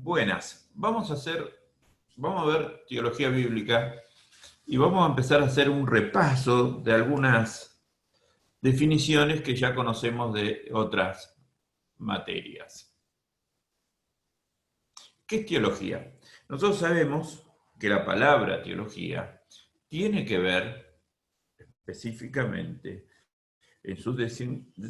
Buenas. Vamos a ver teología bíblica y vamos a empezar a hacer un repaso de algunas definiciones que ya conocemos de otras materias. ¿Qué es teología? Nosotros sabemos que la palabra teología tiene que ver específicamente en su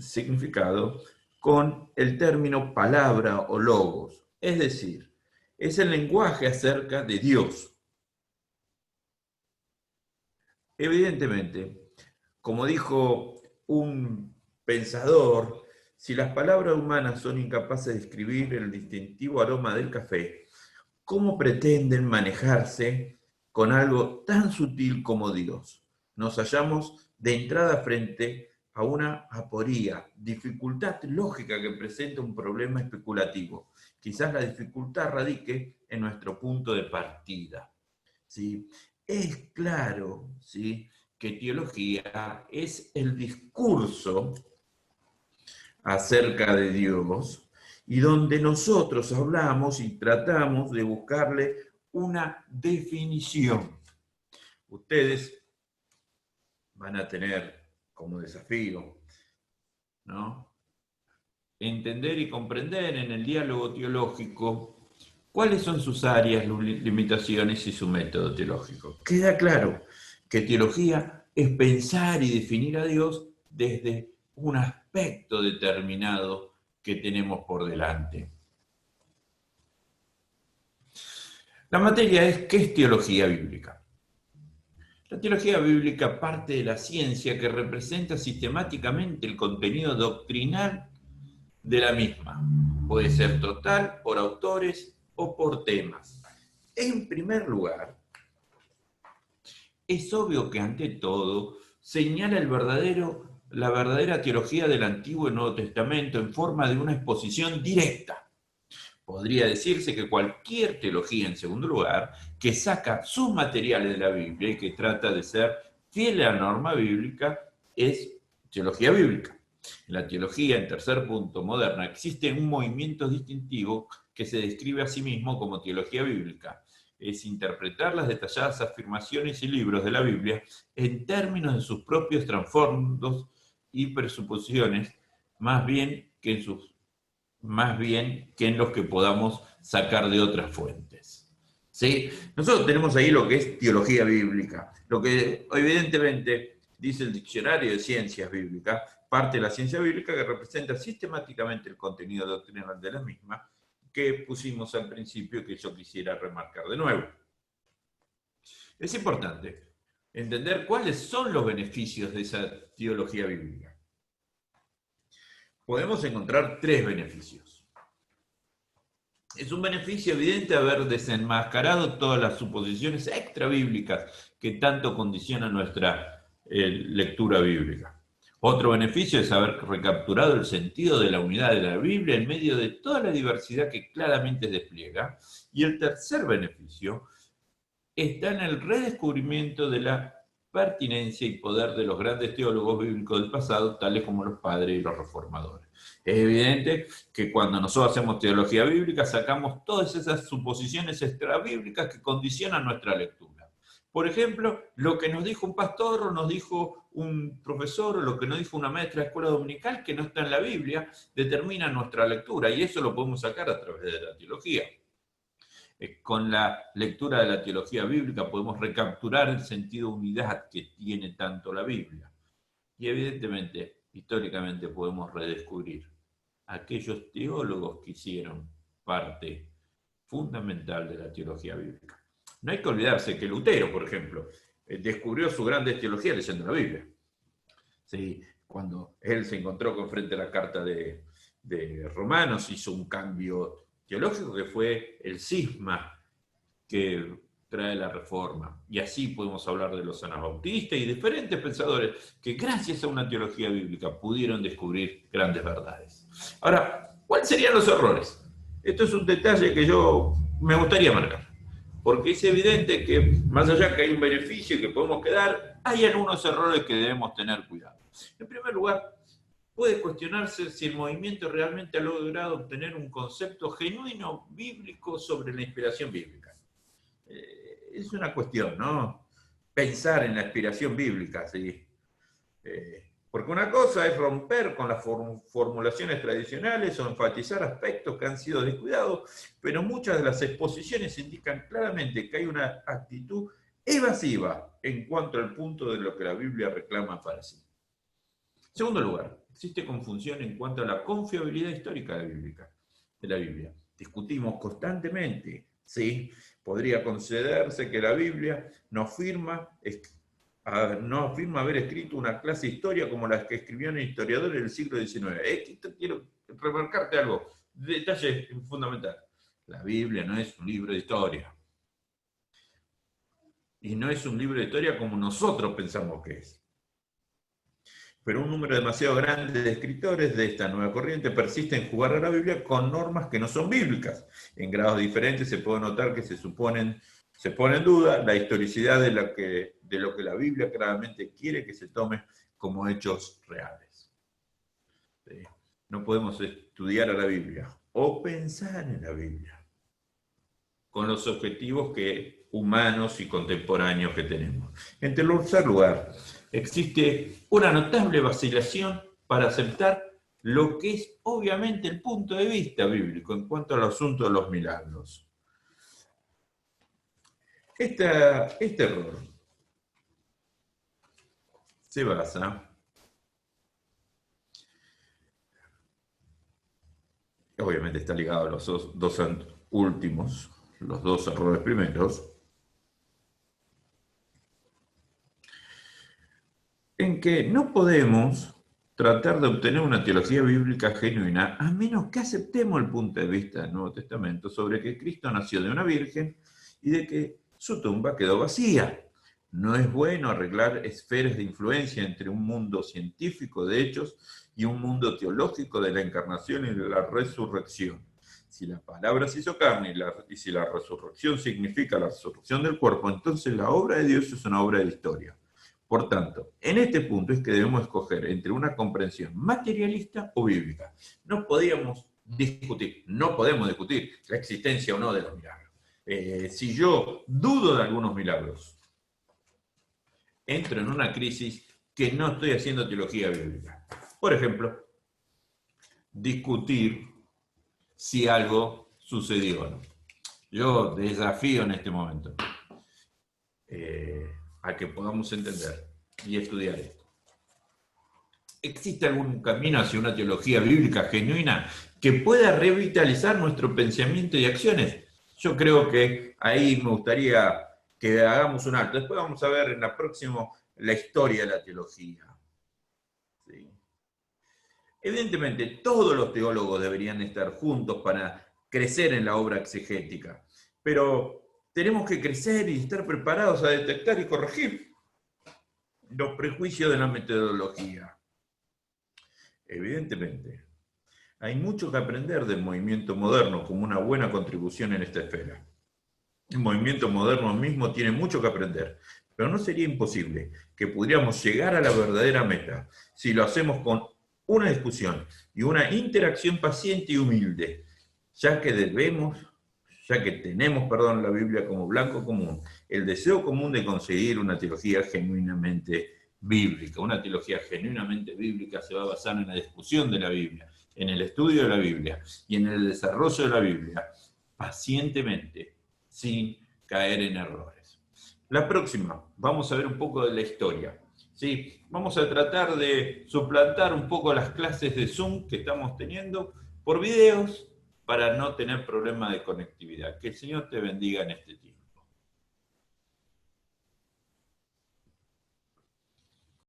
significado con el término palabra o logos, es decir, es el lenguaje acerca de Dios. Evidentemente, como dijo un pensador, si las palabras humanas son incapaces de describir el distintivo aroma del café, ¿cómo pretenden manejarse con algo tan sutil como Dios? Nos hallamos de entrada frente a una aporía, dificultad lógica que presenta un problema especulativo. Quizás la dificultad radique en nuestro punto de partida. ¿Sí? Es claro, ¿sí?, que teología es el discurso acerca de Dios y donde nosotros hablamos y tratamos de buscarle una definición. Ustedes van a tener como desafío, ¿no?, entender y comprender en el diálogo teológico cuáles son sus áreas, limitaciones y su método teológico. Queda claro que teología es pensar y definir a Dios desde un aspecto determinado que tenemos por delante. La materia es ¿qué es teología bíblica? La teología bíblica parte de la ciencia que representa sistemáticamente el contenido doctrinal de la misma. Puede ser total, por autores o por temas. En primer lugar, es obvio que ante todo señala la verdadera teología del Antiguo y Nuevo Testamento en forma de una exposición directa. Podría decirse que cualquier teología, en segundo lugar, que saca sus materiales de la Biblia y que trata de ser fiel a la norma bíblica, es teología bíblica. En la teología, en tercer punto, moderna, existe un movimiento distintivo que se describe a sí mismo como teología bíblica. Es interpretar las detalladas afirmaciones y libros de la Biblia en términos de sus propios trasfondos y presuposiciones, más bien que en los que podamos sacar de otras fuentes. ¿Sí? Nosotros tenemos ahí lo que es teología bíblica, lo que evidentemente dice el Diccionario de Ciencias Bíblicas, parte de la ciencia bíblica que representa sistemáticamente el contenido doctrinal de la misma, que pusimos al principio y que yo quisiera remarcar de nuevo. Es importante entender cuáles son los beneficios de esa teología bíblica. Podemos encontrar tres beneficios. Es un beneficio evidente haber desenmascarado todas las suposiciones extrabíblicas que tanto condicionan nuestra lectura bíblica. Otro beneficio es haber recapturado el sentido de la unidad de la Biblia en medio de toda la diversidad que claramente despliega. Y el tercer beneficio está en el redescubrimiento de la pertinencia y poder de los grandes teólogos bíblicos del pasado, tales como los padres y los reformadores. Es evidente que cuando nosotros hacemos teología bíblica sacamos todas esas suposiciones extrabíblicas que condicionan nuestra lectura. Por ejemplo, lo que nos dijo un pastor o nos dijo un profesor o lo que nos dijo una maestra de escuela dominical que no está en la Biblia, determina nuestra lectura y eso lo podemos sacar a través de la teología. Con la lectura de la teología bíblica podemos recapturar el sentido de unidad que tiene tanto la Biblia. Y evidentemente, históricamente podemos redescubrir aquellos teólogos que hicieron parte fundamental de la teología bíblica. No hay que olvidarse que Lutero, por ejemplo, descubrió su gran teología leyendo la Biblia. ¿Sí? Cuando él se encontró con frente a la carta de Romanos, hizo un cambio teológico que fue el cisma que trae la Reforma. Y así podemos hablar de los anabautistas y diferentes pensadores que gracias a una teología bíblica pudieron descubrir grandes verdades. Ahora, ¿cuáles serían los errores? Esto es un detalle que yo me gustaría marcar, porque es evidente que más allá que hay un beneficio que podemos quedar, hay algunos errores que debemos tener cuidado. En primer lugar, puede cuestionarse si el movimiento realmente ha logrado obtener un concepto genuino bíblico sobre la inspiración bíblica. Es una cuestión, ¿no? Pensar en la inspiración bíblica, ¿sí? Porque una cosa es romper con las formulaciones tradicionales o enfatizar aspectos que han sido descuidados, pero muchas de las exposiciones indican claramente que hay una actitud evasiva en cuanto al punto de lo que la Biblia reclama para sí. En segundo lugar, existe confusión en cuanto a la confiabilidad histórica de la Biblia. Discutimos constantemente, ¿sí? Podría considerarse que la Biblia no afirma haber escrito una clase de historia como las que escribieron historiadores del siglo XIX. Quiero remarcarte algo, detalle fundamental. La Biblia no es un libro de historia. Y no es un libro de historia como nosotros pensamos que es. Pero un número demasiado grande de escritores de esta nueva corriente persiste en jugar a la Biblia con normas que no son bíblicas. En grados diferentes se puede notar que se pone en duda la historicidad de lo que la Biblia claramente quiere que se tome como hechos reales. No podemos estudiar a la Biblia o pensar en la Biblia con los objetivos humanos y contemporáneos que tenemos. En tercer lugar, existe una notable vacilación para aceptar lo que es obviamente el punto de vista bíblico en cuanto al asunto de los milagros. Este error se basa obviamente está ligado a los dos últimos, los dos errores primeros, en que no podemos tratar de obtener una teología bíblica genuina a menos que aceptemos el punto de vista del Nuevo Testamento sobre que Cristo nació de una virgen y de que su tumba quedó vacía. No es bueno arreglar esferas de influencia entre un mundo científico de hechos y un mundo teológico de la encarnación y de la resurrección. Si la palabra se hizo carne y si la resurrección significa la resurrección del cuerpo, entonces la obra de Dios es una obra de historia. Por tanto, en este punto es que debemos escoger entre una comprensión materialista o bíblica. No podemos discutir la existencia o no de los milagros. Si yo dudo de algunos milagros, entro en una crisis que no estoy haciendo teología bíblica. Por ejemplo, discutir si algo sucedió o no. Yo desafío en este momento a que podamos entender y estudiar esto. ¿Existe algún camino hacia una teología bíblica genuina que pueda revitalizar nuestro pensamiento y acciones? Yo creo que ahí me gustaría que hagamos un alto. Después vamos a ver en la próxima la historia de la teología. ¿Sí? Evidentemente, todos los teólogos deberían estar juntos para crecer en la obra exegética, pero tenemos que crecer y estar preparados a detectar y corregir los prejuicios de la metodología. Evidentemente, hay mucho que aprender del movimiento moderno como una buena contribución en esta esfera. El movimiento moderno mismo tiene mucho que aprender, pero no sería imposible que pudiéramos llegar a la verdadera meta si lo hacemos con una discusión y una interacción paciente y humilde, ya que tenemos la Biblia como blanco común, el deseo común de conseguir una teología genuinamente bíblica. Una teología genuinamente bíblica se va a basar en la discusión de la Biblia, en el estudio de la Biblia y en el desarrollo de la Biblia, pacientemente, sin caer en errores. La próxima, vamos a ver un poco de la historia. ¿Sí? Vamos a tratar de suplantar un poco las clases de Zoom que estamos teniendo por videos para no tener problema de conectividad. Que el Señor te bendiga en este tiempo.